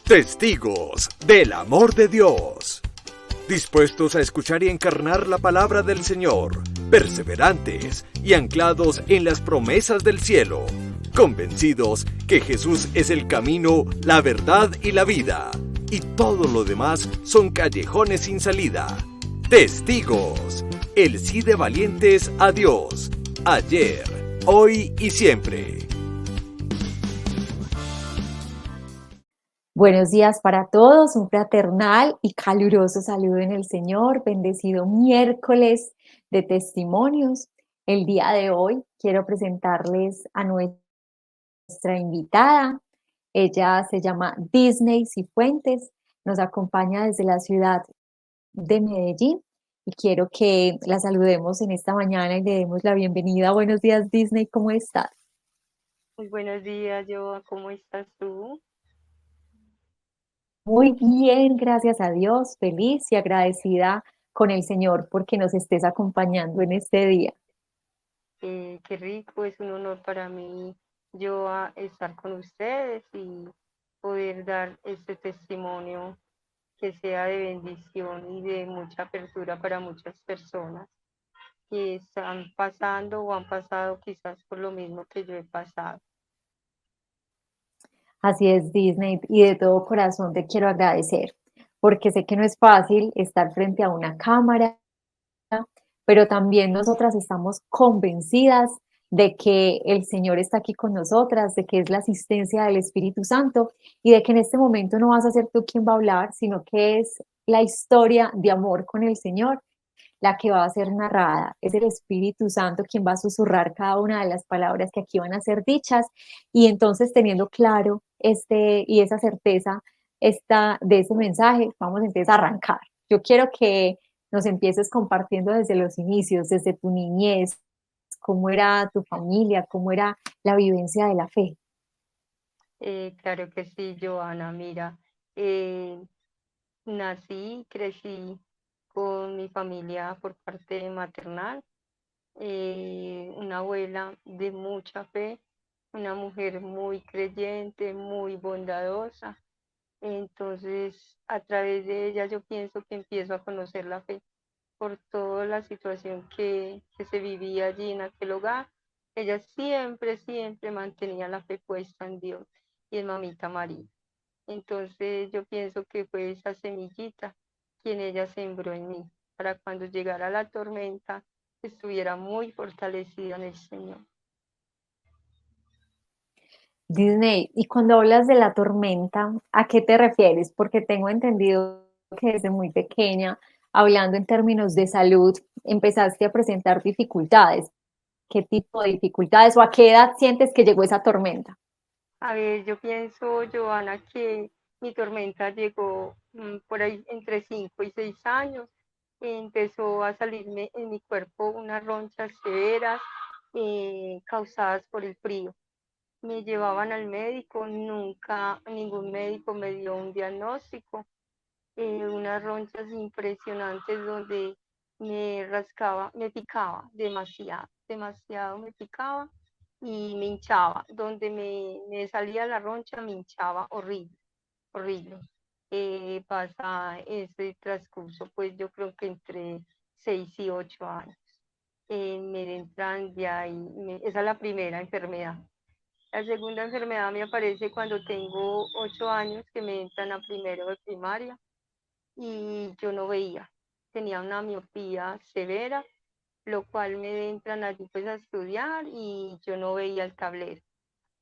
Testigos del amor de Dios. Dispuestos a escuchar y encarnar la palabra del Señor, perseverantes y anclados en las promesas del cielo, convencidos que Jesús es el camino, la verdad y la vida, y todo lo demás son callejones sin salida. Testigos, el sí de valientes a Dios, ayer, hoy y siempre. Buenos días para todos, un fraternal y caluroso saludo en el Señor, bendecido miércoles de testimonios. El día de hoy quiero presentarles a nuestra invitada. Ella se llama Disney Cifuentes, nos acompaña desde la ciudad de Medellín y quiero que la saludemos en esta mañana y le demos la bienvenida. Buenos días, Disney, ¿cómo estás? Muy buenos días, Joa, ¿cómo estás tú? Muy bien, gracias a Dios, feliz y agradecida con el Señor porque nos estés acompañando en este día. Qué rico, es un honor para mí, Joa, estar con ustedes y poder dar este testimonio que sea de bendición y de mucha apertura para muchas personas que están pasando o han pasado quizás por lo mismo que yo he pasado. Así es, Disney, y de todo corazón te quiero agradecer porque sé que no es fácil estar frente a una cámara, pero también nosotras estamos convencidas de que el Señor está aquí con nosotras, de que es la asistencia del Espíritu Santo y de que en este momento no vas a ser tú quien va a hablar, sino que es la historia de amor con el Señor la que va a ser narrada. Es el Espíritu Santo quien va a susurrar cada una de las palabras que aquí van a ser dichas y entonces teniendo claro y esa certeza de ese mensaje, vamos entonces a arrancar. Yo quiero que nos empieces compartiendo desde los inicios, desde tu niñez, cómo era tu familia, cómo era la vivencia de la fe. Claro que sí, Joana, mira, eh, nací, crecí con mi familia por parte maternal, una abuela de mucha fe, una mujer muy creyente, muy bondadosa. Entonces, a través de ella yo pienso que empiezo a conocer la fe por toda la situación que se vivía allí en aquel hogar. Ella siempre, siempre mantenía la fe puesta en Dios y en Mamita María. Entonces yo pienso que fue esa semillita quien ella sembró en mí, para cuando llegara la tormenta estuviera muy fortalecida en el Señor. Disney, y cuando hablas de la tormenta, ¿a qué te refieres? Porque tengo entendido que desde muy pequeña, hablando en términos de salud, empezaste a presentar dificultades. ¿Qué tipo de dificultades o a qué edad sientes que llegó esa tormenta? A ver, yo pienso, Joana, que mi tormenta llegó por ahí entre 5 y 6 años. Empezó a salirme en mi cuerpo unas ronchas severas causadas por el frío. Me llevaban al médico, nunca ningún médico me dio un diagnóstico. Unas ronchas impresionantes donde me rascaba, me picaba demasiado, demasiado me picaba y me hinchaba. Donde me salía la roncha me hinchaba horrible, horrible. Pasa ese transcurso, pues yo creo que entre 6 y 8 años. Me entran ya y esa es la primera enfermedad. La segunda enfermedad me aparece cuando tengo 8 años, que me entran a primero de primaria y yo no veía. Tenía una miopía severa, lo cual me entran allí pues a estudiar y yo no veía el tablero.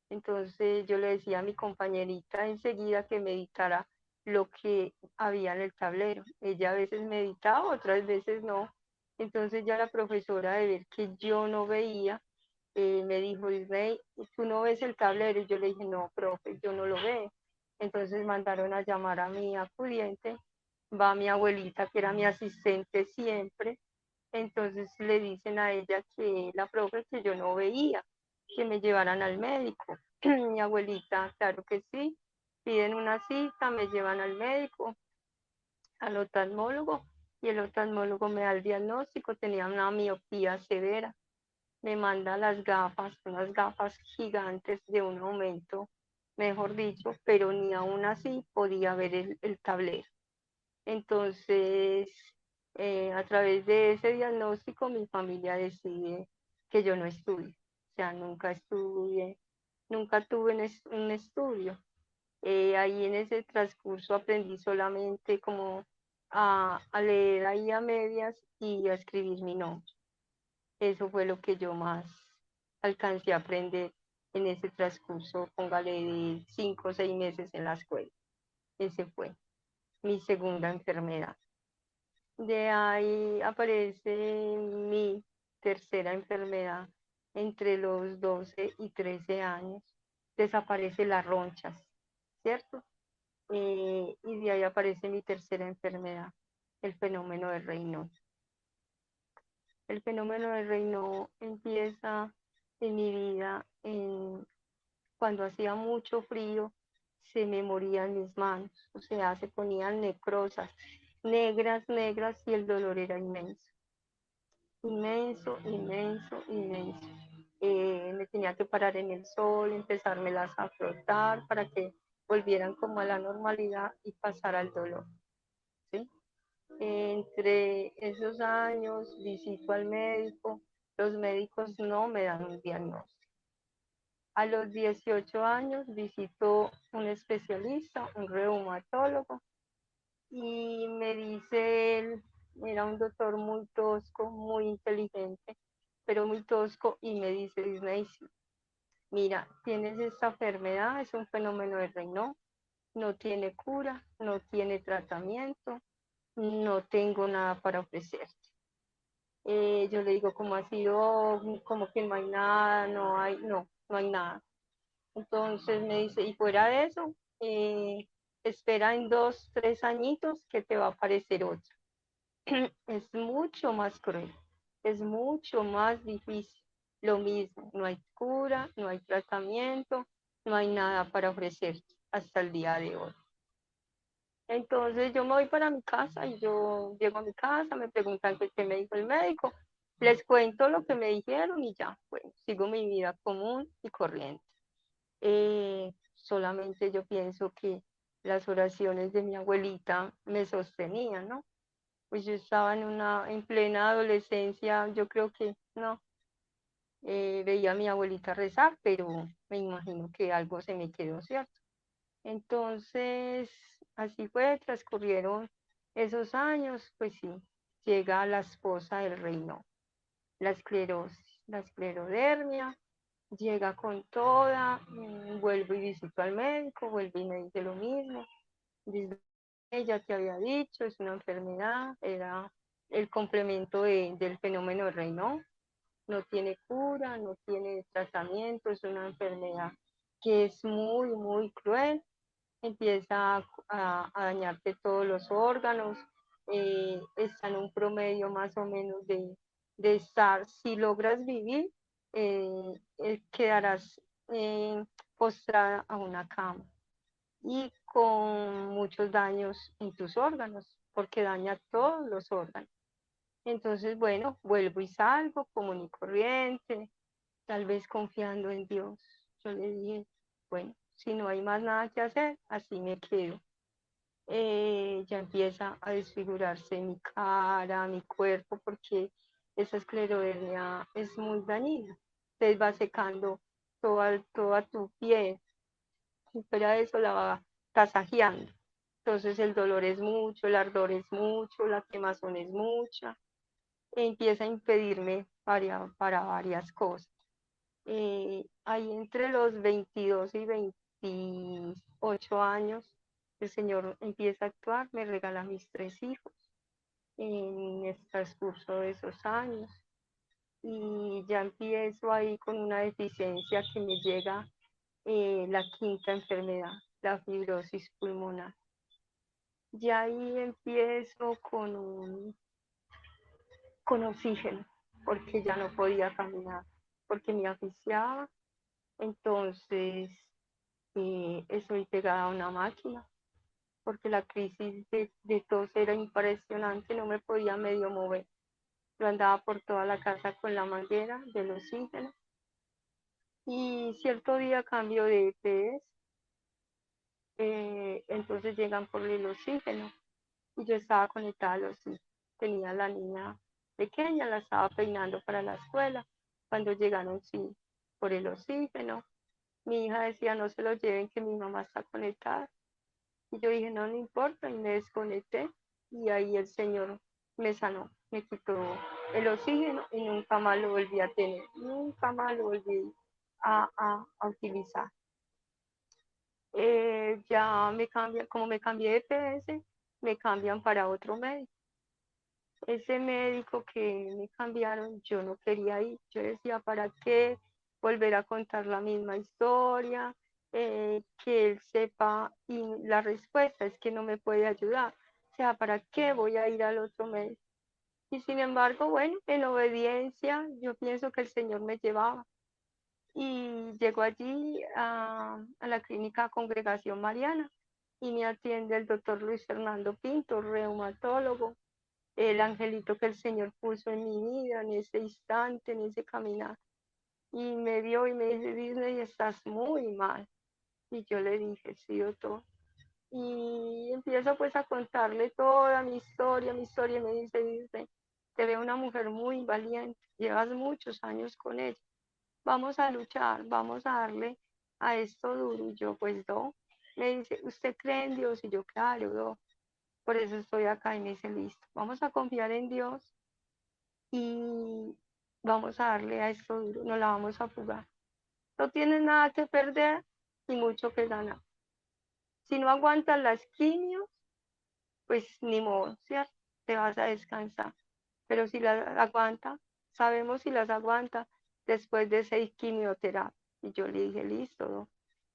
Entonces yo le decía a mi compañerita enseguida que meditara lo que había en el tablero. Ella a veces meditaba, otras veces no. Entonces ya la profesora, de ver que yo no veía, me dijo, Disney, ¿tú no ves el tablero? Y yo le dije, no, profe, yo no lo veo. Entonces mandaron a llamar a mi acudiente, va mi abuelita, que era mi asistente siempre. Entonces le dicen a ella que la profe que yo no veía, que me llevaran al médico. Mi abuelita, claro que sí, piden una cita, me llevan al médico, al oftalmólogo, y el oftalmólogo me da el diagnóstico, tenía una miopía severa. Me manda las gafas, unas gafas gigantes de un aumento mejor dicho, pero ni aún así podía ver el tablero. Entonces, a través de ese diagnóstico, mi familia decide que yo no estudie. O sea, nunca estudié, nunca tuve un estudio. Ahí en ese transcurso aprendí solamente como a leer ahí a medias y a escribir mi nombre. Eso fue lo que yo más alcancé a aprender en ese transcurso, póngale de 5 o 6 meses en la escuela. Ese fue mi segunda enfermedad. De ahí aparece mi tercera enfermedad entre los 12 y 13 años. Desaparece las ronchas, ¿cierto? Y de ahí aparece mi tercera enfermedad, el fenómeno del Raynaud. El fenómeno del Raynaud empieza en mi vida cuando hacía mucho frío, se me morían mis manos, o sea, se ponían necrosas, negras, negras, y el dolor era inmenso, inmenso, inmenso, inmenso. Me tenía que parar en el sol, empezármelas a frotar para que volvieran como a la normalidad y pasara el dolor, ¿sí? Entre esos años visito al médico, los médicos no me dan un diagnóstico. A los 18 años visito un especialista, un reumatólogo, y me dice él, era un doctor muy tosco, muy inteligente, pero muy tosco, y me dice, Disney, mira, tienes esta enfermedad, es un fenómeno de Raynaud, no tiene cura, no tiene tratamiento, no tengo nada para ofrecerte. Yo le digo, ¿cómo ha sido? Como que no hay nada, no hay nada. Entonces me dice, y fuera de eso, espera en 2, 3 añitos que te va a aparecer otra. Es mucho más cruel, es mucho más difícil. Lo mismo, no hay cura, no hay tratamiento, no hay nada para ofrecer hasta el día de hoy. Entonces yo me voy para mi casa y yo llego a mi casa, me preguntan qué me dijo el médico, les cuento lo que me dijeron y ya, bueno, sigo mi vida común y corriente. Solamente yo pienso que las oraciones de mi abuelita me sostenían, ¿no? Pues yo estaba en plena adolescencia, yo creo que no, veía a mi abuelita rezar, pero me imagino que algo se me quedó, ¿cierto? Entonces, así fue, transcurrieron esos años, pues sí, llega la esposa del reino, la esclerosis, la esclerodermia, llega con toda, vuelvo y visito al médico, vuelve y me dice lo mismo, dice, ella te había dicho, es una enfermedad, era el complemento del fenómeno del Raynaud, no tiene cura, no tiene tratamiento, es una enfermedad que es muy, muy cruel, empieza a dañarte todos los órganos, está en un promedio más o menos de estar, si logras vivir, quedarás postrada a una cama y con muchos daños en tus órganos, porque daña todos los órganos. Entonces, bueno, vuelvo y salgo común y corriente, tal vez confiando en Dios. Yo le dije, bueno, si no hay más nada que hacer, así me quedo. Ya empieza a desfigurarse mi cara, mi cuerpo, porque esa esclerodermia es muy dañina. Te va secando toda tu piel, y fuera de eso la va tasajeando. Entonces el dolor es mucho, el ardor es mucho, la quemazón es mucha, empieza a impedirme para varias cosas. Ahí entre los 22 y 28 años, el Señor empieza a actuar, me regala mis 3 hijos en el transcurso de esos años, y ya empiezo ahí con una deficiencia que me llega, la quinta enfermedad, la fibrosis pulmonar. Ya ahí empiezo con oxígeno, porque ya no podía caminar, porque me asfixiaba. Entonces, estoy pegada a una máquina, porque la crisis de tos era impresionante, no me podía medio mover. Yo andaba por toda la casa con la manguera del oxígeno, y cierto día cambio de EPS entonces llegan por el oxígeno y yo estaba conectada al oxígeno. Tenía la niña pequeña, la estaba peinando para la escuela. Cuando llegaron, sí, por el oxígeno, mi hija decía, no se lo lleven, que mi mamá está conectada. Y yo dije, no, no importa, y me desconecté. Y ahí el Señor me sanó, me quitó el oxígeno y nunca más lo volví a tener, nunca más lo volví a utilizar. Ya me cambian, como me cambié de PS, me cambian para otro médico. Ese médico que me cambiaron, yo no quería ir. Yo decía, ¿para qué volver a contar la misma historia? Que él sepa, y la respuesta es que no me puede ayudar. O sea, ¿para qué voy a ir al otro médico? Y sin embargo, bueno, en obediencia, yo pienso que el Señor me llevaba. Y llego allí a la clínica Congregación Mariana y me atiende el doctor Luis Fernando Pinto, reumatólogo, el angelito que el Señor puso en mi vida, en ese instante, en ese caminar. Y me vio y me dice, Disney, estás muy mal. Y yo le dije, sí, doctor. Y empiezo pues a contarle toda mi historia, y me dice, Disney, te veo una mujer muy valiente, llevas muchos años con ella, vamos a luchar, vamos a darle a esto duro. Y yo, pues no. Me dice, ¿usted cree en Dios? Y yo, claro, no. Por eso estoy acá. Y me dice, listo, vamos a confiar en Dios y vamos a darle a esto duro, no la vamos a jugar. No tienes nada que perder y mucho que ganar. Si no aguantas las quimios, pues ni modo, ¿cierto? Te vas a descansar. Pero si las aguanta, sabemos si las aguanta después de 6 quimioterapias. Y yo le dije, listo, ¿no?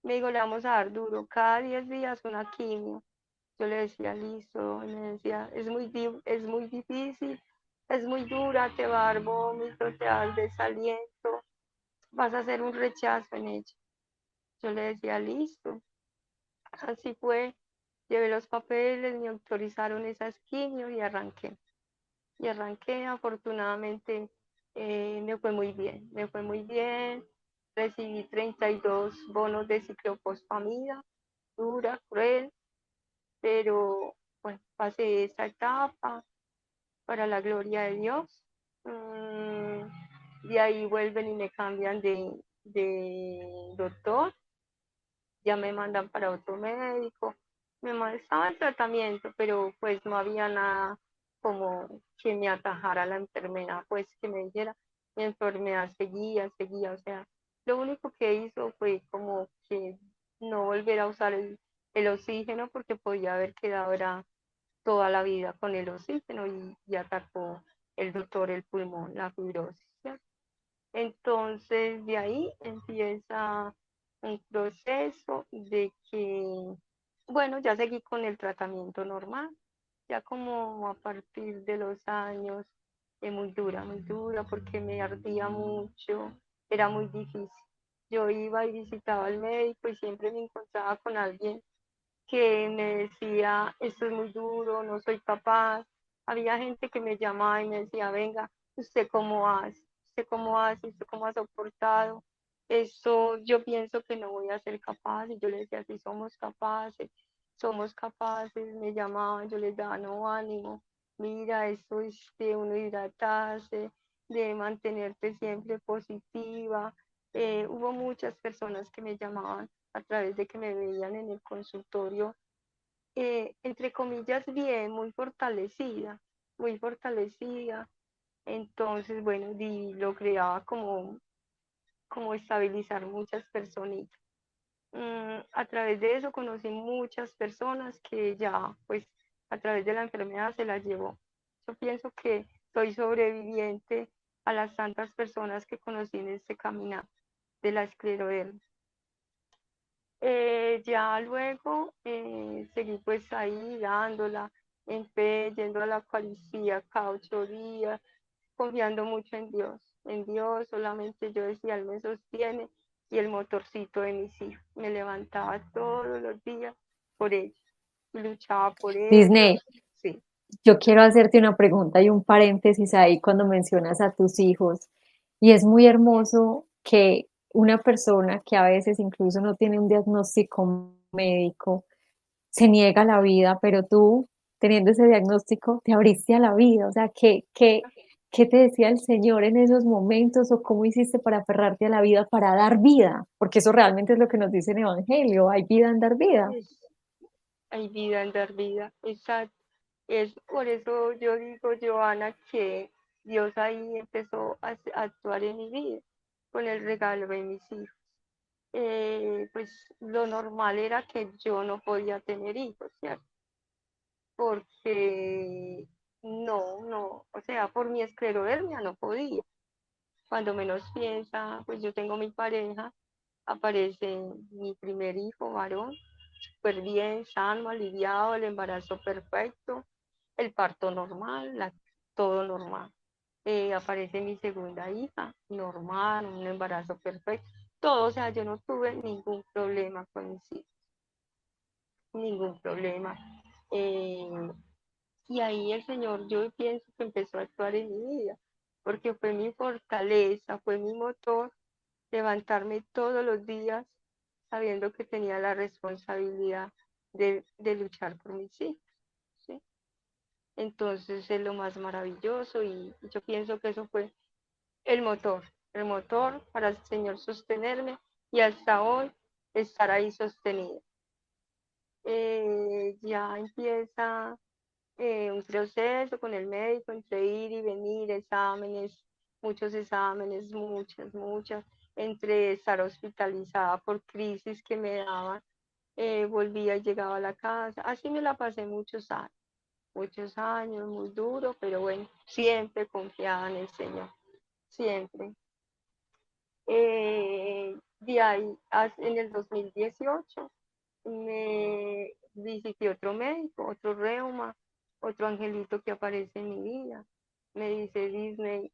Me dijo, le vamos a dar duro, cada 10 días una quimio. Yo le decía, listo, y me decía, es muy difícil, es muy dura, te va a dar vómito, te va a dar desaliento, vas a hacer un rechazo en ella. Yo le decía, listo. Así fue, llevé los papeles, me autorizaron esas quimios y arranqué. Y arranqué, afortunadamente me fue muy bien, me fue muy bien. Recibí 32 bonos de ciclofosfamida, dura, cruel, pero bueno, pasé esa etapa para la gloria de Dios. De ahí vuelven y me cambian de doctor, ya me mandan para otro médico. Estaba en tratamiento, pero pues no había nada como que me atajara la enfermedad, pues que me dijera, mi enfermedad seguía, o sea, lo único que hizo fue como que no volver a usar el oxígeno porque podía haber quedado era toda la vida con el oxígeno y atacó el doctor el pulmón, la fibrosis, ¿cierto? Entonces de ahí empieza un proceso de que, bueno, ya seguí con el tratamiento normal, ya como a partir de los años, muy dura, porque me ardía mucho, era muy difícil. Yo iba y visitaba al médico y siempre me encontraba con alguien que me decía, esto es muy duro, no soy capaz. Había gente que me llamaba y me decía, venga, ¿usted cómo hace? ¿Usted cómo hace? ¿Usted cómo ha soportado? Eso yo pienso que no voy a ser capaz. Y yo les decía, sí, somos capaces. Me llamaban, yo les daba no ánimo. Mira, esto es de uno hidratarse, de mantenerte siempre positiva. Hubo muchas personas que me llamaban a través de que me veían en el consultorio, entre comillas, bien, muy fortalecida. Entonces, bueno, lograba como estabilizar muchas personitas. A través de eso conocí muchas personas que ya, pues, a través de la enfermedad se las llevó. Yo pienso que soy sobreviviente a las tantas personas que conocí en este caminar de la esclerodermia. Ya luego seguí pues ahí dándola en fe, yendo a la Eucaristía cada 8 días, confiando mucho en Dios, solamente yo decía, Él me sostiene y el motorcito de mis hijos. Me levantaba todos los días por ellos, luchaba por ellos, Disney, sí. yo quiero hacerte una pregunta y un paréntesis ahí cuando mencionas a tus hijos. Y es muy hermoso que una persona que a veces incluso no tiene un diagnóstico médico, se niega a la vida, pero tú, teniendo ese diagnóstico, te abriste a la vida. O sea, ¿qué te decía el Señor en esos momentos o cómo hiciste para aferrarte a la vida, para dar vida? Porque eso realmente es lo que nos dice el Evangelio, hay vida en dar vida. Es- Hay vida en dar vida, exacto. Es por eso yo digo, Joana, que Dios ahí empezó a actuar en mi vida con el regalo de mis hijos. Pues lo normal era que yo no podía tener hijos, ¿cierto? Porque no, o sea, por mi esclerodermia no podía. Cuando menos piensa, pues yo tengo mi pareja, aparece mi primer hijo, varón, súper bien, sano, aliviado, el embarazo perfecto, el parto normal, todo normal. Aparece mi segunda hija, normal, un embarazo perfecto, todo, o sea, yo no tuve ningún problema con mis hijos, ningún problema. Eh, y ahí el Señor, yo pienso que empezó a actuar en mi vida, porque fue mi fortaleza, fue mi motor levantarme todos los días sabiendo que tenía la responsabilidad de luchar por mis hijos, ¿sí? Entonces es lo más maravilloso y yo pienso que eso fue el el motor para el Señor sostenerme y hasta hoy estar ahí sostenida. Ya empieza un proceso con el médico entre ir y venir, exámenes, muchos exámenes, muchas, entre estar hospitalizada por crisis que me daban, volvía y llegaba a la casa, así me la pasé muchos años, muy duro, pero bueno, siempre confiada en el Señor, siempre. De ahí, en el 2018, me visité otro médico, otro reuma, otro angelito que aparece en mi vida. Me dice Disney,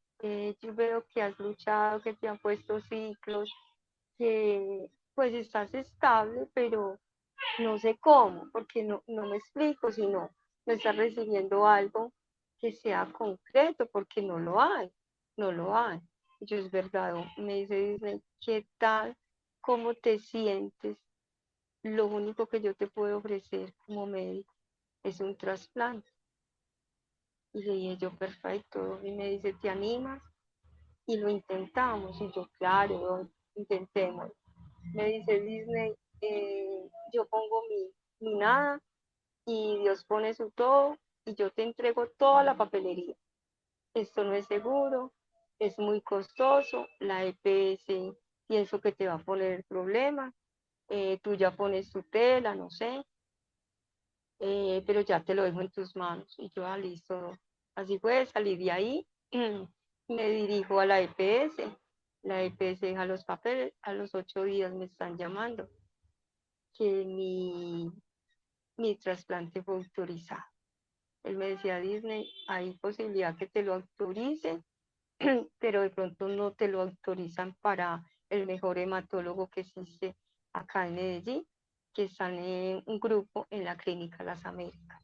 yo veo que has luchado, que te han puesto ciclos, que pues estás estable, pero no sé cómo, porque no me explico, sino no estás recibiendo algo que sea concreto, porque no lo hay. Y yo, es verdad, me dice Disney, ¿qué tal? ¿Cómo te sientes? Lo único que yo te puedo ofrecer como médico es un trasplante. Y le dije yo, perfecto. Y me dice, ¿te animas? Y lo intentamos. Y yo, claro, intentemos. Me dice Disney, yo pongo mi nada y Dios pone su todo y yo te entrego toda la papelería. Esto no es seguro, es muy costoso, la EPS pienso que te va a poner el problema, tú ya pones tu tela, no sé, pero ya te lo dejo en tus manos. Y yo, listo. Así fue, salí de ahí, me dirijo a la EPS, la EPS deja los papeles, a los 8 días me están llamando que mi trasplante fue autorizado. Él me decía, Disney, hay posibilidad que te lo autoricen, pero de pronto no te lo autorizan para el mejor hematólogo que existe acá en Medellín, que están en un grupo en la Clínica Las Américas.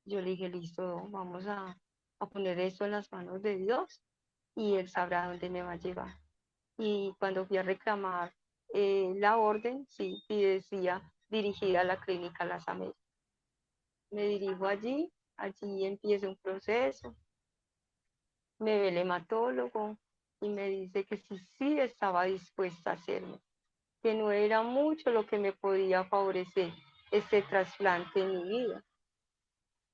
Yo le dije, listo, vamos a poner eso en las manos de Dios y Él sabrá dónde me va a llevar. Y cuando fui a reclamar la orden, sí, y decía dirigida a la Clínica Las Américas. Me dirijo allí empieza un proceso, me ve el hematólogo y me dice que sí estaba dispuesta a hacerlo, que no era mucho lo que me podía favorecer este trasplante en mi vida.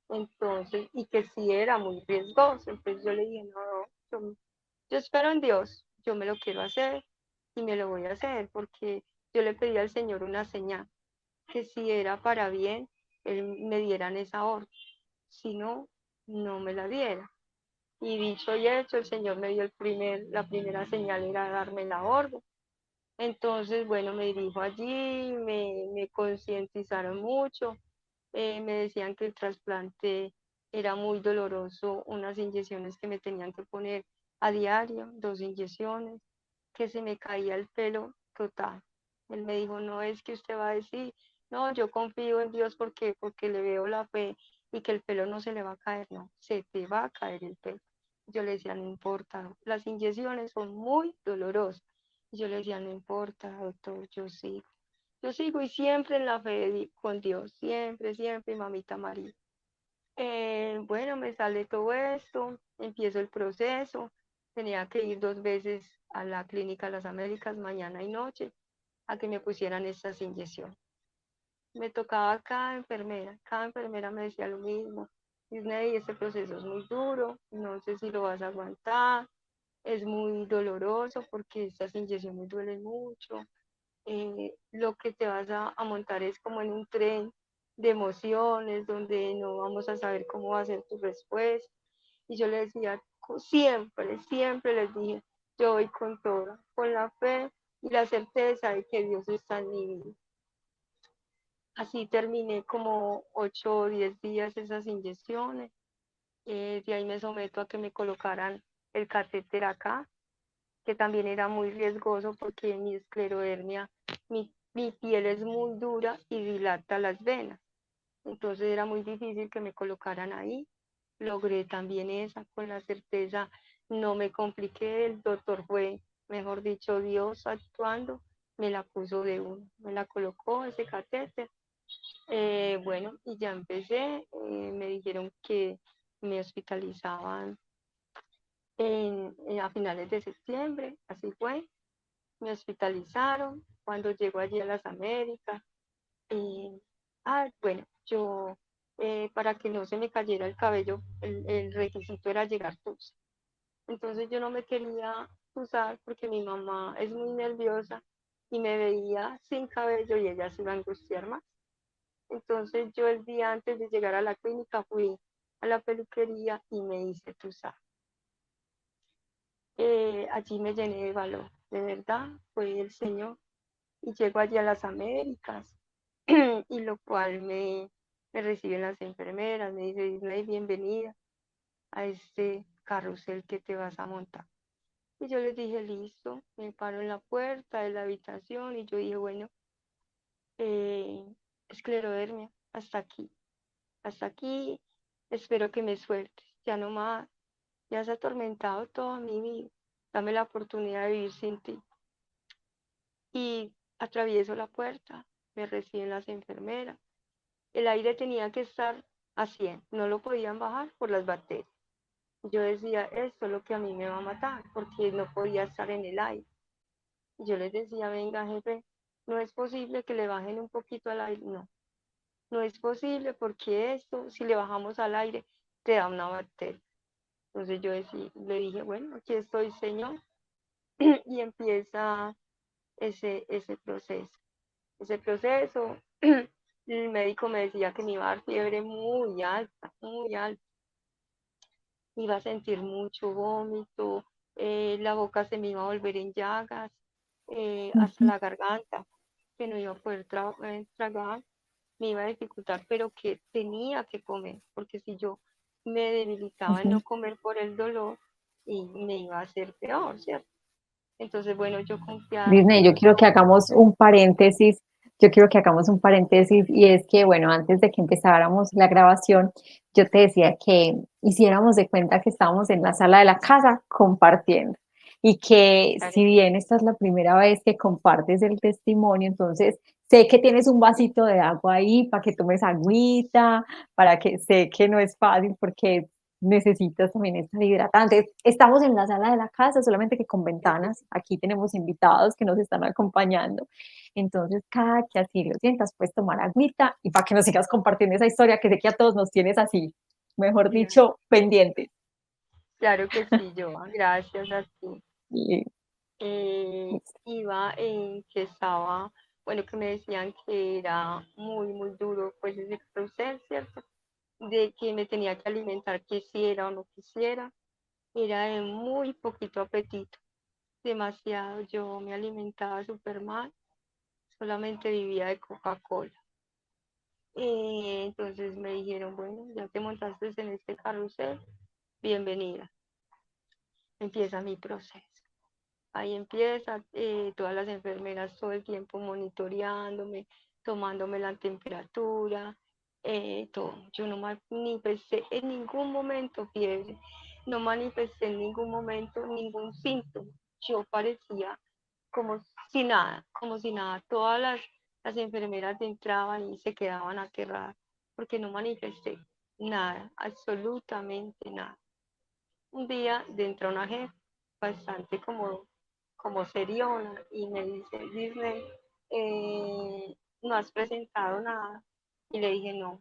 Entonces, y que sí era muy riesgoso. Entonces yo le dije, no, yo espero en Dios, yo me lo quiero hacer y me lo voy a hacer porque yo le pedí al Señor una señal, que si era para bien, Él me diera esa orden, si no, no me la diera. Y dicho y hecho, el Señor me dio la primera señal era darme la orden. Entonces, bueno, me dirijo allí, me concientizaron mucho, me decían que el trasplante era muy doloroso, unas inyecciones que me tenían que poner a diario, 2 inyecciones, que se me caía el pelo total. Él me dijo, no es que usted va a decir, no, yo confío en Dios porque le veo la fe y que el pelo no se le va a caer, no, se te va a caer el pelo. Yo le decía, no importa, las inyecciones son muy dolorosas. Yo le decía, no importa, doctor, yo sigo. Yo sigo y siempre en la fe con Dios, siempre, siempre, mamita María. Bueno, me sale todo esto, empiezo el proceso, tenía que ir 2 veces a la clínica Las Américas, mañana y noche, a que me pusieran estas inyecciones. Me tocaba cada enfermera me decía lo mismo. Disney, este proceso es muy duro, no sé si lo vas a aguantar, es muy doloroso porque estas inyecciones duelen mucho. Lo que te vas a montar es como en un tren de emociones donde no vamos a saber cómo va a ser tu respuesta. Y yo les decía, siempre, siempre les dije, yo voy con todo, con la fe y la certeza de que Dios está en mi vida. Así terminé como 8 o 10 días esas inyecciones. De ahí me someto a que me colocaran el catéter acá, que también era muy riesgoso porque mi esclerodermia, mi piel es muy dura y dilata las venas. Entonces era muy difícil que me colocaran ahí. Logré también esa con la certeza, no me compliqué, el doctor fue, mejor dicho, Dios actuando, me la puso de uno, me la colocó ese catéter. Bueno, y ya empecé, me dijeron que me hospitalizaban a finales de septiembre, así fue, me hospitalizaron cuando llego allí a las Américas. Bueno, yo, para que no se me cayera el cabello, el requisito era llegar tusa. Entonces yo no me quería usar porque mi mamá es muy nerviosa y me veía sin cabello y ella se iba a angustiar más. Entonces yo el día antes de llegar a la clínica fui a la peluquería y me hice tusar. Allí me llené de valor, de verdad, fue el Señor. Y llego allí a las Américas y lo cual me reciben las enfermeras, me dice, Disney, bienvenida a este carrusel que te vas a montar. Y yo les dije, listo, me paro en la puerta de la habitación y yo dije, bueno, eh, esclerodermia, hasta aquí, espero que me sueltes, ya no más, ya has atormentado toda mi vida, dame la oportunidad de vivir sin ti. Y atravieso la puerta, me reciben las enfermeras. El aire tenía que estar a 100, no lo podían bajar por las bacterias. Yo decía, esto es lo que a mí me va a matar, porque no podía estar en el aire. Y yo les decía, venga, jefe, no es posible que le bajen un poquito al aire. No, no es posible porque esto, si le bajamos al aire, te da una bacteria. Entonces yo le dije, bueno, aquí estoy, señor, y empieza ese proceso. Ese proceso, el médico me decía que me iba a dar fiebre muy alta, muy alta. Iba a sentir mucho vómito, la boca se me iba a volver en llagas, hasta Ujú. la garganta, que no iba a poder tragar, me iba a dificultar, pero que tenía que comer, porque si yo me debilitaba en Ujú. no comer por el dolor, y me iba a hacer peor, ¿cierto? Entonces, bueno, yo confiada en Disney, yo Dios. quiero que hagamos un paréntesis, yo quiero que hagamos un paréntesis y es que, bueno, antes de que empezáramos la grabación, yo te decía que hiciéramos de cuenta que estábamos en la sala de la casa compartiendo y que Claro, si bien esta es la primera vez que compartes el testimonio, entonces sé que tienes un vasito de agua ahí para que tomes agüita, para que sé que no es fácil porque necesitas también estar hidratante. Estamos en la sala de la casa, solamente que con ventanas. Aquí tenemos invitados que nos están acompañando. Entonces, cada que así lo sientas, puedes tomar agüita y para que nos sigas compartiendo esa historia que sé que a todos nos tienes así, mejor dicho, pendientes. claro que sí, Joan, gracias a ti. Y, Iba en que estaba, bueno, que me decían que era muy, muy duro, pues ese proceso, ¿cierto? De que me tenía que alimentar, quisiera o no quisiera, era de muy poquito apetito, demasiado, yo me alimentaba súper mal, solamente vivía de Coca-Cola. Entonces me dijeron, bueno, ya te montaste en este carrusel, bienvenida, empieza mi proceso. Ahí empieza, todas las enfermeras todo el tiempo monitoreándome, tomándome la temperatura, todo. Yo no manifesté en ningún momento fiebre, no manifesté en ningún momento ningún síntoma. Yo parecía como si nada, como si nada. Todas las enfermeras entraban y se quedaban aterradas porque no manifesté nada, absolutamente nada. Un día entra una jefa bastante como seriona y me dice, Disney, no has presentado nada. Y le dije, no.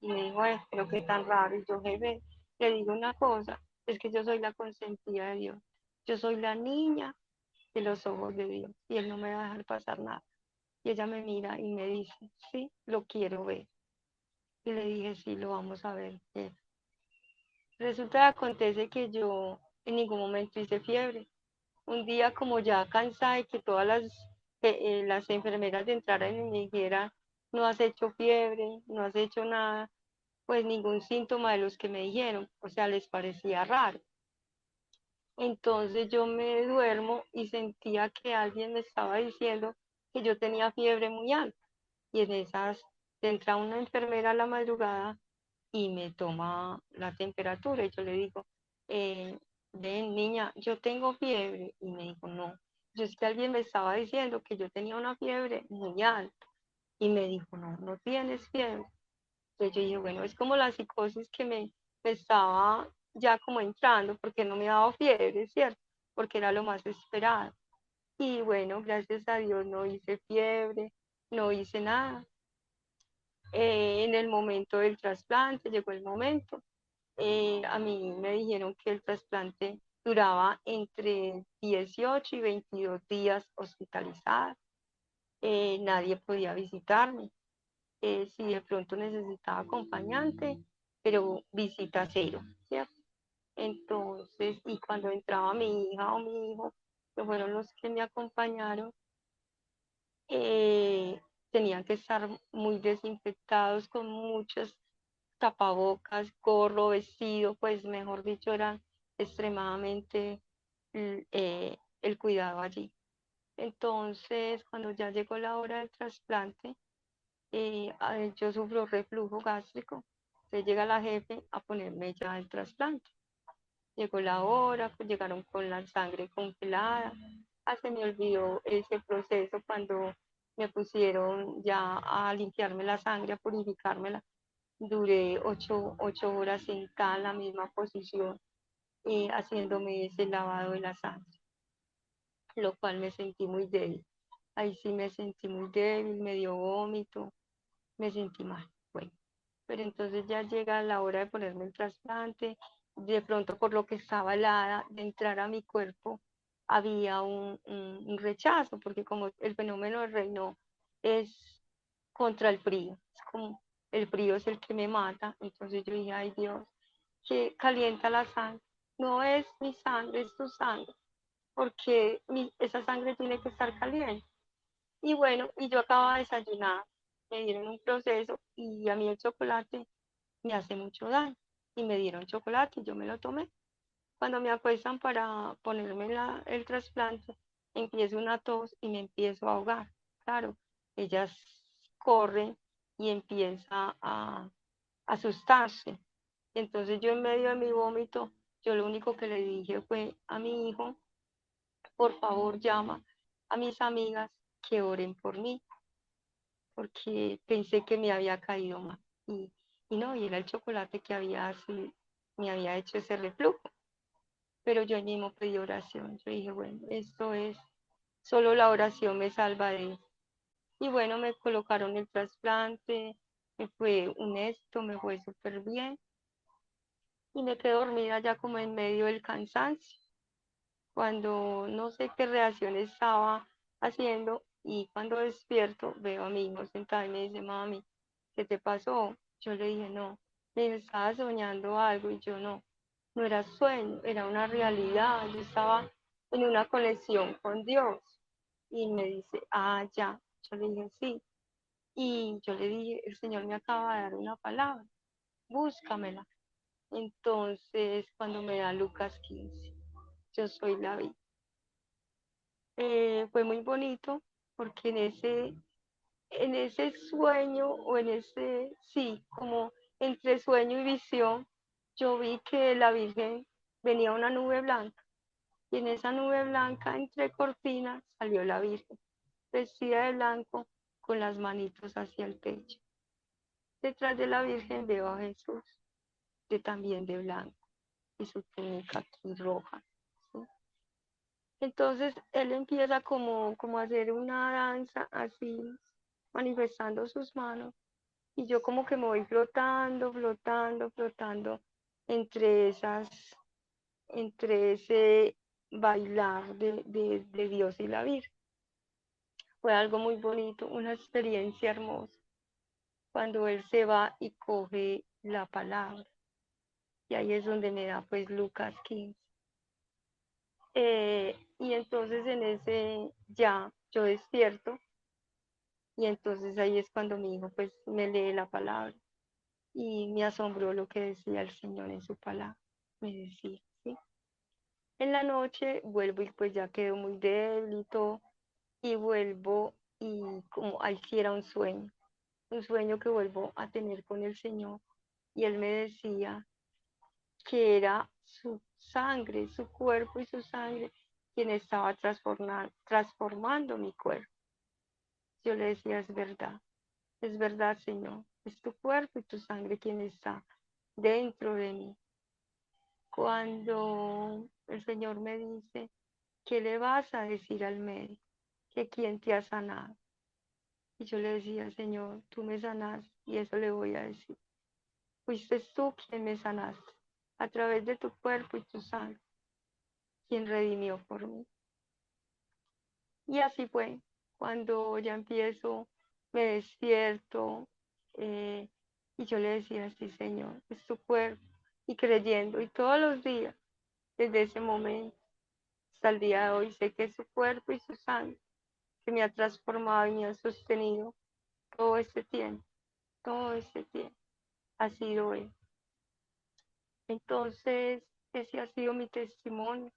Y me dijo, pero qué tan raro. Y yo, jefe, le digo una cosa, es que yo soy la consentida de Dios. Yo soy la niña de los ojos de Dios y Él no me va a dejar pasar nada. Y ella me mira y me dice, sí, lo quiero ver. Y le dije, sí, lo vamos a ver. Resulta que acontece que yo en ningún momento hice fiebre. Un día como ya cansada de que todas las enfermeras entraran y me dijeran, no has hecho fiebre, no has hecho nada, pues ningún síntoma de los que me dijeron, o sea, les parecía raro. Entonces yo me duermo y sentía que alguien me estaba diciendo que yo tenía fiebre muy alta. Y en esas entra una enfermera a la madrugada y me toma la temperatura y yo le digo, ven niña, yo tengo fiebre. Y me dijo, no, yo es que alguien me estaba diciendo que yo tenía una fiebre muy alta. Y me dijo, no, no tienes fiebre. Entonces yo dije, bueno, es como la psicosis que me estaba ya como entrando, porque no me daba fiebre, ¿cierto? Porque era lo más esperado. Y bueno, gracias a Dios no hice fiebre, no hice nada. En el momento del trasplante, llegó el momento, a mí me dijeron que el trasplante duraba entre 18 y 22 días hospitalizada. Nadie podía visitarme. Si de pronto necesitaba acompañante, pero visita cero, ¿cierto? Entonces, y cuando entraba mi hija o mi hijo, que fueron los que me acompañaron, eh, tenían que estar muy desinfectados con muchos tapabocas, gorro, vestido, pues mejor dicho, era extremadamente el cuidado allí. Entonces, cuando ya llegó la hora del trasplante, yo sufro reflujo gástrico. Entonces llega la jefe a ponerme ya el trasplante. Llegó la hora, pues llegaron con la sangre congelada. Se me olvidó ese proceso cuando me pusieron ya a limpiarme la sangre, a purificármela. Duré 8 horas sentada en la misma posición, haciéndome ese lavado de la sangre, lo cual me sentí muy débil. Ahí sí me sentí muy débil, me dio vómito, me sentí mal. Bueno, pero entonces ya llega la hora de ponerme el trasplante. De pronto, por lo que estaba helada de entrar a mi cuerpo, había un rechazo, porque como el fenómeno del reino es contra el frío, es como el frío es el que me mata. Entonces yo dije, ay Dios, que calienta la sangre. No es mi sangre, es tu sangre, porque esa sangre tiene que estar caliente. Y bueno, y yo acababa de desayunar, me dieron un proceso y a mí el chocolate me hace mucho daño. Y me dieron chocolate y yo me lo tomé. Cuando me acuestan para ponerme el trasplante, empiezo una tos y me empiezo a ahogar. Claro, ellas corren y empieza a asustarse. Entonces yo en medio de mi vómito, yo lo único que le dije fue a mi hijo, por favor llama a mis amigas que oren por mí, porque pensé que me había caído mal. Y no, y era el chocolate que me había hecho ese reflujo. Pero yo mismo pedí oración. Yo dije, bueno, esto es, solo la oración me salva de eso. Y bueno, me colocaron el trasplante, me fue un éxito, me fue súper bien. Y me quedé dormida ya como en medio del cansancio, cuando no sé qué reacción estaba haciendo y cuando despierto veo a mi hijo sentado y me dice, mami, ¿qué te pasó? Yo le dije, no, me dijo, estaba soñando algo y yo no, no era sueño, era una realidad, yo estaba en una conexión con Dios. Y me dice, ya, yo le dije, sí. Y yo le dije, el Señor me acaba de dar una palabra, búscamela. Entonces, cuando me da Lucas 15, yo soy la vida. Fue muy bonito porque en ese sueño o sí, como entre sueño y visión, yo vi que la Virgen venía una nube blanca y en esa nube blanca entre cortinas salió la Virgen, vestida de blanco, con las manitos hacia el pecho. Detrás de la Virgen veo a Jesús, también de blanco, y su túnica aquí roja. ¿Sí? Entonces él empieza como a hacer una danza así, manifestando sus manos, y yo como que me voy flotando, flotando, flotando entre entre ese bailar de Dios y la Virgen. Fue algo muy bonito, una experiencia hermosa, cuando él se va y coge la palabra. Y ahí es donde me da pues Lucas 15. Y entonces en ese ya yo despierto, y entonces ahí es cuando mi hijo pues me lee la palabra, y me asombró lo que decía el Señor en su palabra. Me decía, ¿sí? En la noche vuelvo y pues ya quedo muy débil y todo, y vuelvo y como ahí sí era un sueño que vuelvo a tener con el Señor, y Él me decía que era su sangre, su cuerpo y su sangre quien estaba transformando mi cuerpo. Yo le decía, es verdad, Señor, es tu cuerpo y tu sangre quien está dentro de mí. Cuando el Señor me dice, ¿qué le vas a decir al médico? Que quién te ha sanado. Y yo le decía, Señor, tú me sanaste, y eso le voy a decir. Fuiste tú quien me sanaste, a través de tu cuerpo y tu sangre, quien redimió por mí. Y así fue, cuando ya empiezo, me despierto, y yo le decía, sí, Señor, es tu cuerpo, y creyendo, y todos los días, desde ese momento hasta el día de hoy, sé que es su cuerpo y su sangre que me ha transformado y me ha sostenido todo todo este tiempo, ha sido Él. Entonces, ese ha sido mi testimonio.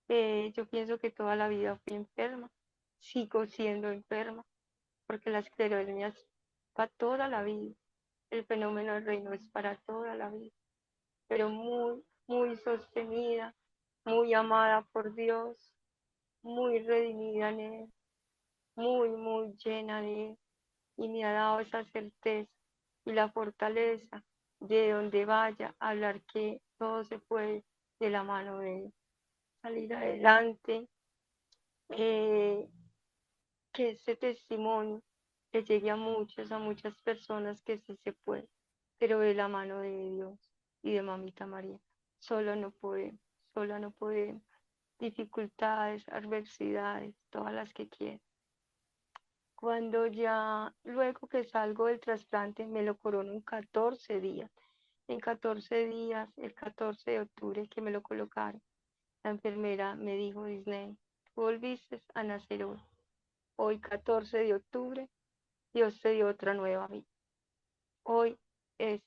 Yo pienso que toda la vida fui enferma, sigo siendo enferma, porque la esclerodermia es para toda la vida. El fenómeno del reino es para toda la vida, pero muy, muy sostenida, muy amada por Dios, muy redimida en Él, muy, muy llena de Él, y me ha dado esa certeza y la fortaleza de donde vaya a hablar que todo se puede de la mano de Él, salir adelante, eh, que ese testimonio le llegue a muchas personas, que sí se puede, pero de la mano de Dios y de Mamita María. Solo no podemos, solo no podemos. Dificultades, adversidades, todas las que quieran. Cuando ya, luego que salgo del trasplante, me lo corono en 14 días. En 14 días, el 14 de octubre que me lo colocaron, la enfermera me dijo, Disney, volviste a nacer hoy. Hoy, 14 de octubre, Dios te dio otra nueva vida. Hoy es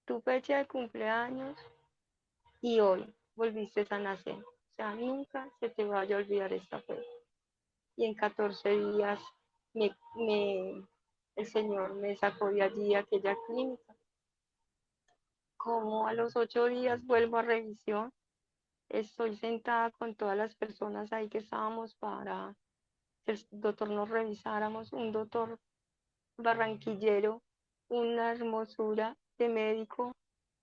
tu fecha de cumpleaños, y hoy volviste a nacer. O sea, nunca se te vaya a olvidar esta fecha. Y en 14 días me, me, el Señor me sacó de allí, de aquella clínica. Como a los 8 días vuelvo a revisión, estoy sentada con todas las personas ahí que estábamos para que el doctor nos revisáramos, un doctor barranquillero, una hermosura de médico,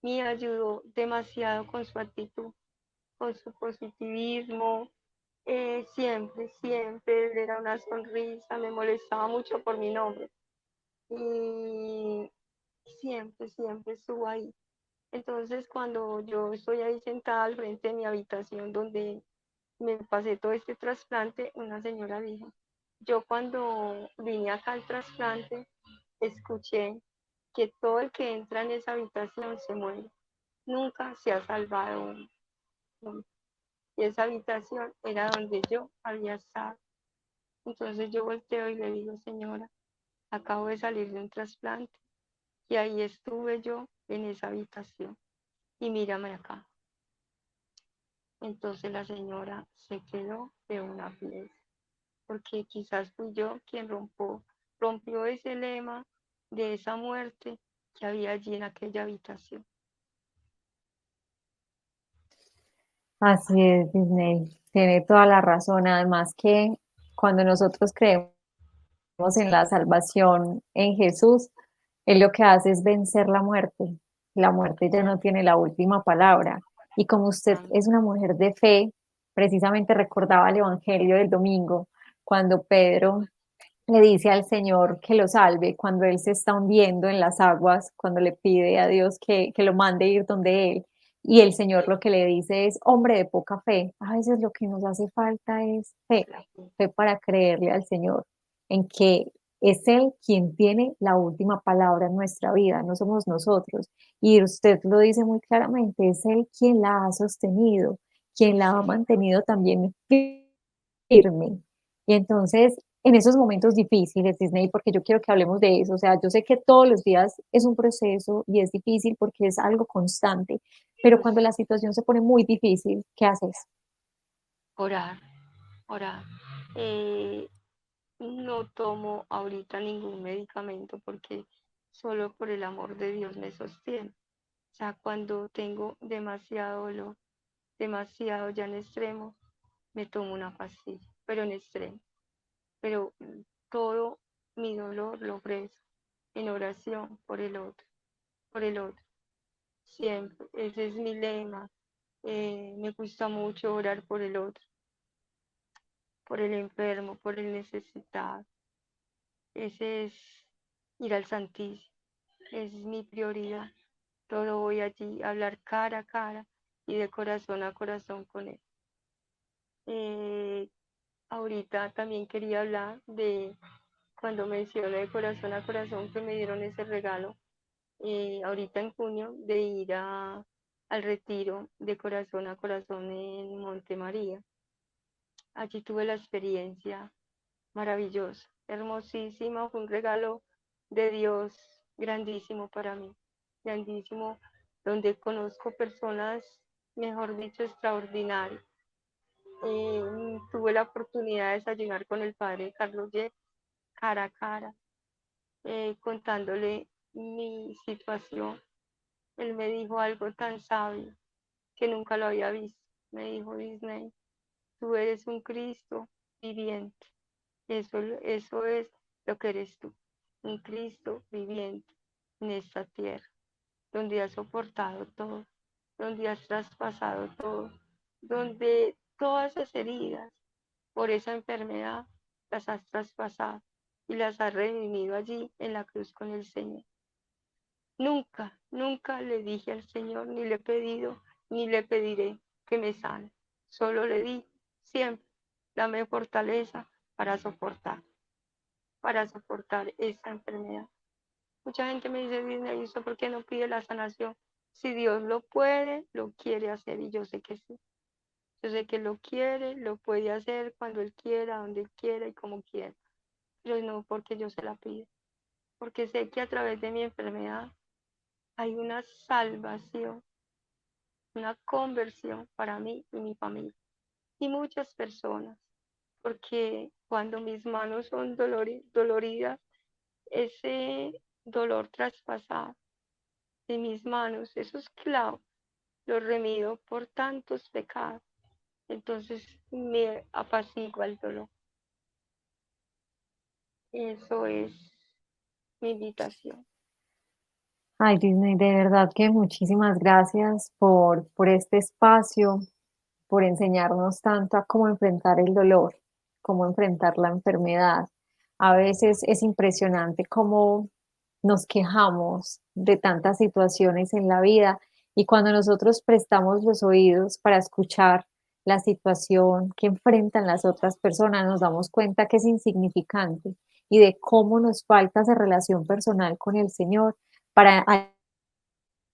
me ayudó demasiado con su actitud, con su positivismo. Siempre, siempre él era una sonrisa, me molestaba mucho por mi nombre, y siempre, siempre estuvo ahí. Entonces, cuando yo estoy ahí sentada al frente de mi habitación donde me pasé todo este trasplante, una señora dijo, yo cuando vine acá al trasplante, escuché que todo el que entra en esa habitación se muere. Nunca se ha salvado uno. Y esa habitación era donde yo había estado. Entonces yo volteo y le digo, señora, acabo de salir de un trasplante, y ahí estuve yo en esa habitación, y mírame acá. Entonces la señora se quedó de una pieza, porque quizás fui yo quien rompió ese lema de esa muerte que había allí en aquella habitación. Así es, Disney. Tiene toda la razón. Además que cuando nosotros creemos en la salvación en Jesús, Él lo que hace es vencer la muerte. La muerte ya no tiene la última palabra. Y como usted Amén. es una mujer de fe, precisamente recordaba el Evangelio del domingo, cuando Pedro le dice al Señor que lo salve, cuando él se está hundiendo en las aguas, cuando le pide a Dios que lo mande ir donde él. Y el Señor lo que le dice es, hombre de poca fe. A veces lo que nos hace falta es fe, fe para creerle al Señor, en que es Él quien tiene la última palabra en nuestra vida, no somos nosotros. Y usted lo dice muy claramente, es Él quien la ha sostenido, quien la ha Sí, mantenido también firme. Y entonces, en esos momentos difíciles, Disney, porque yo quiero que hablemos de eso, o sea, yo sé que todos los días es un proceso y es difícil porque es algo constante, pero pues, cuando la situación se pone muy difícil, ¿qué haces? orar, orar. Eh, no tomo ahorita ningún medicamento porque solo por el amor de Dios me sostiene. O sea, cuando tengo demasiado dolor, demasiado ya en extremo, me tomo una pastilla, pero en extremo. Pero todo mi dolor lo ofrezco en oración por el otro, por el otro. Siempre, ese es mi lema. Me gusta mucho orar por el otro, por el enfermo, por el necesitado. Ese es ir al Santísimo, es mi prioridad. Todo voy allí a hablar cara a cara y de corazón a corazón con él. Eh, ahorita también quería hablar de cuando mencioné de corazón a corazón que me dieron ese regalo, ahorita en junio, de ir al retiro de corazón a corazón en Monte María. Allí tuve la experiencia maravillosa, hermosísima, fue un regalo de Dios grandísimo para mí, grandísimo, donde conozco personas, mejor dicho, extraordinarias. Tuve la oportunidad de desayunar con el padre Carlos Ye, cara a cara, contándole mi situación. Él me dijo algo tan sabio que nunca lo había visto. Me dijo, Disney, tú eres un Cristo viviente. Eso es lo que eres tú, un Cristo viviente en esta tierra, donde has soportado todo, donde has traspasado todo, donde todas esas heridas por esa enfermedad las has traspasado y las has redimido allí en la cruz con el Señor. Nunca, nunca le dije al Señor, ni le he pedido, ni le pediré que me sane. Solo le di siempre, dame fortaleza para soportar esta enfermedad. Mucha gente me dice, Disney, ¿y usted por qué no pide la sanación? Si Dios lo puede, lo quiere hacer y yo sé que sí. Yo sé que lo quiere, lo puede hacer cuando Él quiera, donde Él quiera y como quiera. Pero no porque yo se la pida. Porque sé que a través de mi enfermedad hay una salvación, una conversión para mí y mi familia. Y muchas personas. Porque cuando mis manos son doloridas, ese dolor traspasado de mis manos, esos clavos, los remido por tantos pecados. Entonces me apacigua el dolor. Eso es mi invitación. Ay, Disney, de verdad que muchísimas gracias por este espacio, por enseñarnos tanto a cómo enfrentar el dolor, cómo enfrentar la enfermedad. A veces es impresionante cómo nos quejamos de tantas situaciones en la vida y cuando nosotros prestamos los oídos para escuchar la situación que enfrentan las otras personas, nos damos cuenta que es insignificante y de cómo nos falta esa relación personal con el Señor para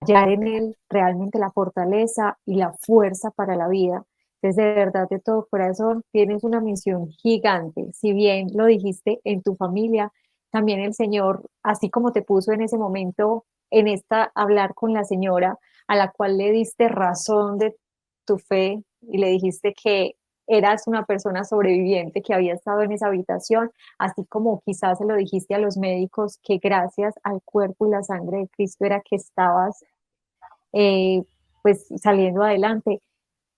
hallar en Él realmente la fortaleza y la fuerza para la vida. Entonces, de verdad, de todo corazón, tienes una misión gigante. Si bien lo dijiste en tu familia, también el Señor, así como te puso en ese momento, en esta hablar con la señora, a la cual le diste razón de tu fe y le dijiste que eras una persona sobreviviente que había estado en esa habitación, así como quizás se lo dijiste a los médicos que gracias al cuerpo y la sangre de Cristo era que estabas eh, pues saliendo adelante.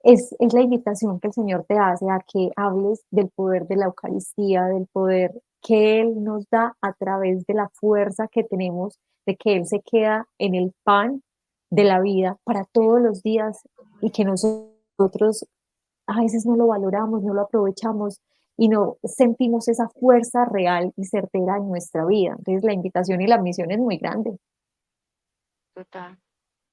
es la invitación que el Señor te hace a que hables del poder de la Eucaristía, del poder que Él nos da a través de la fuerza que tenemos, de que Él se queda en el pan de la vida para todos los días y que nosotros a veces no lo valoramos, no lo aprovechamos y no sentimos esa fuerza real y certera en nuestra vida. Entonces la invitación y la misión es muy grande. Total,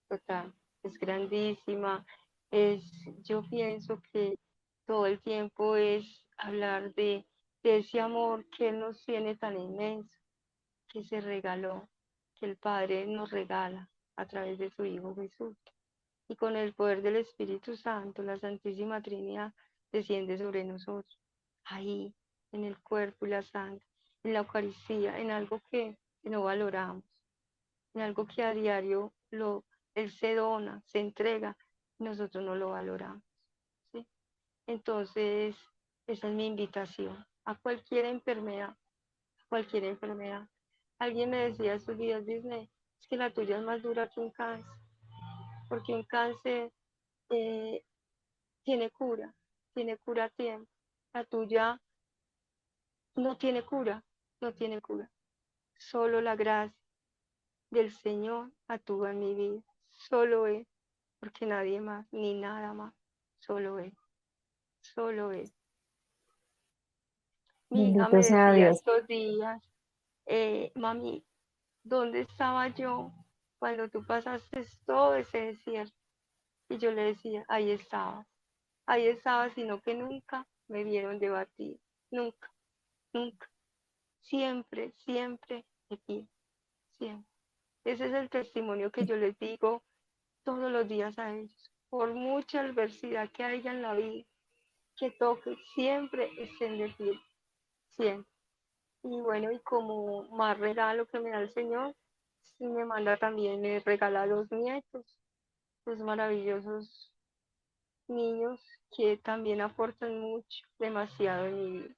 total. Es grandísima. Es, yo pienso que todo el tiempo es hablar de ese amor que Él nos tiene tan inmenso, que se regaló, que el Padre nos regala a través de su Hijo Jesús. Y con el poder del Espíritu Santo, la Santísima Trinidad desciende sobre nosotros, ahí, en el cuerpo y la sangre, en la Eucaristía, en algo que no valoramos, en algo que a diario Él se dona, se entrega, y nosotros no lo valoramos, ¿sí? Entonces, esa es mi invitación a cualquier enfermedad. Alguien me decía estos días, Disney, es que la tuya es más dura que un cáncer, porque un cáncer eh, tiene cura a tiempo. La tuya no tiene cura, no tiene cura. Solo la gracia del Señor actúa en mi vida. Solo Él, porque nadie más, ni nada más. Solo Él, solo Él. Mi hija Bendito me sea decía Dios. estos días, mami, ¿dónde estaba yo cuando tú pasaste todo ese desierto? Y yo le decía, ahí estaba, sino que nunca me vieron debatir, nunca, nunca. Siempre, siempre de pie, siempre. Ese es el testimonio que yo les digo todos los días a ellos. Por mucha adversidad que haya en la vida, que toque, siempre estén de pie, siempre. Y bueno, y como más regalo que me da el Señor, sí me manda también, me regala los nietos, los maravillosos niños que también aportan mucho, demasiado en mi vida.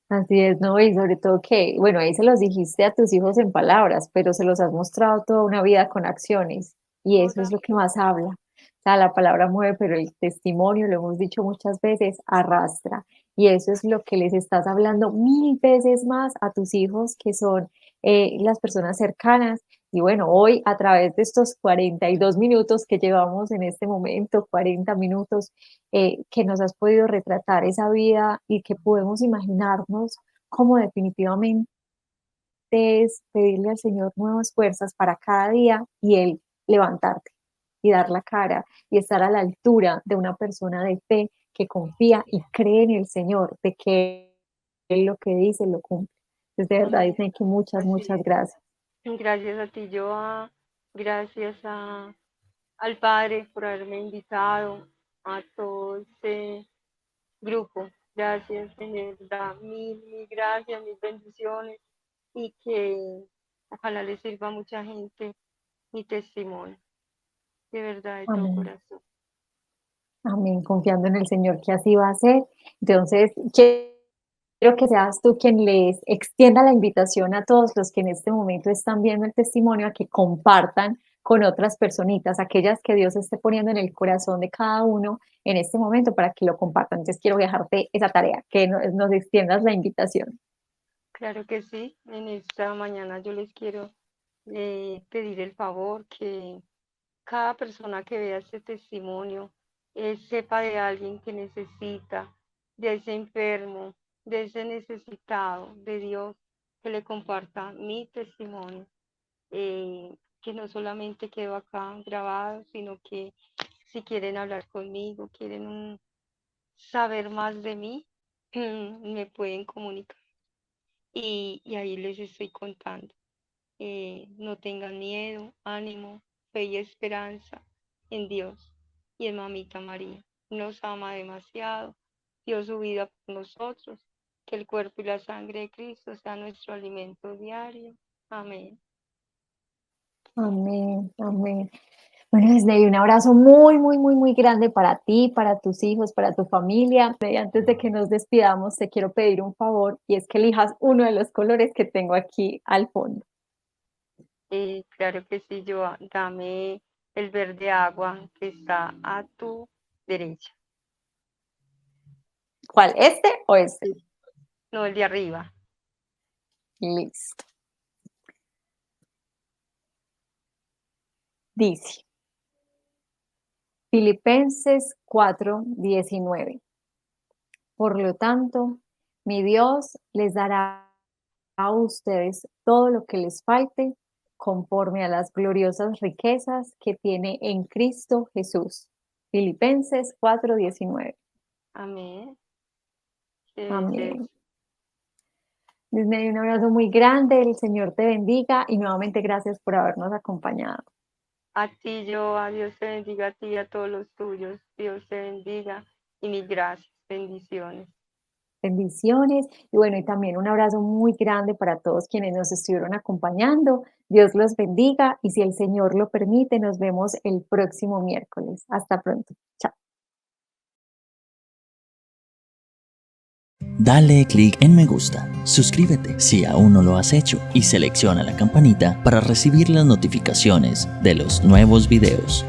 Así es, ¿no? Y sobre todo que, bueno, ahí se los dijiste a tus hijos en palabras, pero se los has mostrado toda una vida con acciones y eso es Toda, lo que más habla. O sea, la palabra mueve, pero el testimonio, lo hemos dicho muchas veces, arrastra. Y eso es lo que les estás hablando 1000 veces más a tus hijos, que son las personas cercanas. Y bueno, hoy a través de estos 42 minutos que llevamos en este momento, 40 minutos, que nos has podido retratar esa vida y que podemos imaginarnos cómo definitivamente es pedirle al Señor nuevas fuerzas para cada día y Él levantarte y dar la cara y estar a la altura de una persona de fe que confía y cree en el Señor, de que Él lo que dice lo cumple. Es de verdad, amén. dicen que muchas, Así muchas es. gracias. Gracias a ti, Joa. Gracias al Padre por haberme invitado, a todo este grupo. Gracias, Señor. Da mil gracias, mil bendiciones y que ojalá le sirva a mucha gente mi testimonio. De verdad, de todo Amén. corazón. Amén, confiando en el Señor que así va a ser. Entonces, quiero que seas tú quien les extienda la invitación a todos los que en este momento están viendo el testimonio a que compartan con otras personitas, aquellas que Dios esté poniendo en el corazón de cada uno en este momento para que lo compartan. Entonces, quiero dejarte esa tarea, que nos extiendas la invitación. Claro que sí. En esta mañana yo les quiero pedir el favor que cada persona que vea este testimonio sepa de alguien que necesita, de ese enfermo, de ese necesitado, de Dios, que le comparta mi testimonio, que no solamente quedó acá grabado, sino que si quieren hablar conmigo, quieren saber más de mí, me pueden comunicar y ahí les estoy contando. No tengan miedo, ánimo, fe y esperanza en Dios y en Mamita María. Nos ama demasiado, dio su vida por nosotros, que el cuerpo y la sangre de Cristo sea nuestro alimento diario. Amén. Amén, amén. Bueno, desde ahí un abrazo muy, muy, muy, muy grande para ti, para tus hijos, para tu familia. Y antes de que nos despidamos, te quiero pedir un favor y es que elijas uno de los colores que tengo aquí al fondo. Claro que sí, yo dame el verde agua que está a tu derecha. ¿Cuál? ¿Este o este? No, el de arriba. Listo. Dice, Filipenses 4:19. Por lo tanto, mi Dios les dará a ustedes todo lo que les falte conforme a las gloriosas riquezas que tiene en Cristo Jesús. Filipenses 4:19. Amén. Qué Amén. belleza. Disney, un abrazo muy grande, el Señor te bendiga y nuevamente gracias por habernos acompañado. A ti, Joa, Dios te bendiga a ti y a todos los tuyos. Dios te bendiga y mil gracias. Bendiciones. Bendiciones y bueno, y también un abrazo muy grande para todos quienes nos estuvieron acompañando. Dios los bendiga y si el Señor lo permite, nos vemos el próximo miércoles. Hasta pronto. Chao. Dale clic en me gusta, suscríbete si aún no lo has hecho y selecciona la campanita para recibir las notificaciones de los nuevos videos.